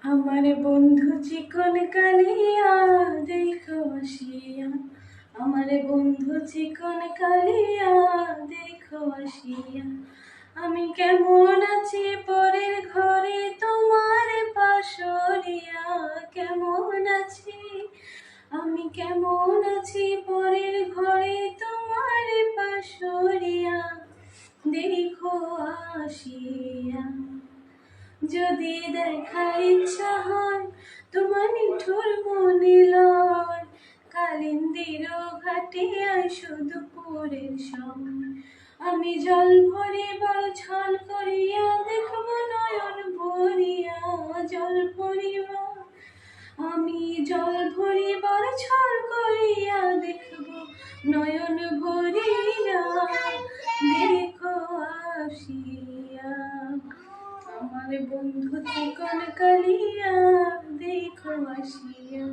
আমার বন্ধু চিকন কালিয়া দেখো আসিয়া, আমার বন্ধু চিকন কালিয়া দেখো আসিয়া। আমি কেমন আছি পরের ঘরে তোমার পাশরিয়া, কেমন আছি আমি কেমন আছি পরের ঘরে তোমার পাশরিয়া, দেখো আসিয়া। যদি দেখার ইচ্ছা হয় তোমার নিঠুর মনে লয়, কালিন্দির ঘাটে আইসো দুপুরের সময়। আমি জল ভরিবার ছল করিয়া দেখব নয়ন ভরিয়া, জল ভরিবার আমি জল ভরিবার ছল করিয়া দেখব নয়ন ভরিয়া, দেখো আসিয়া। আমার বন্ধু চিকন কালিয়া দেখো আসিয়া।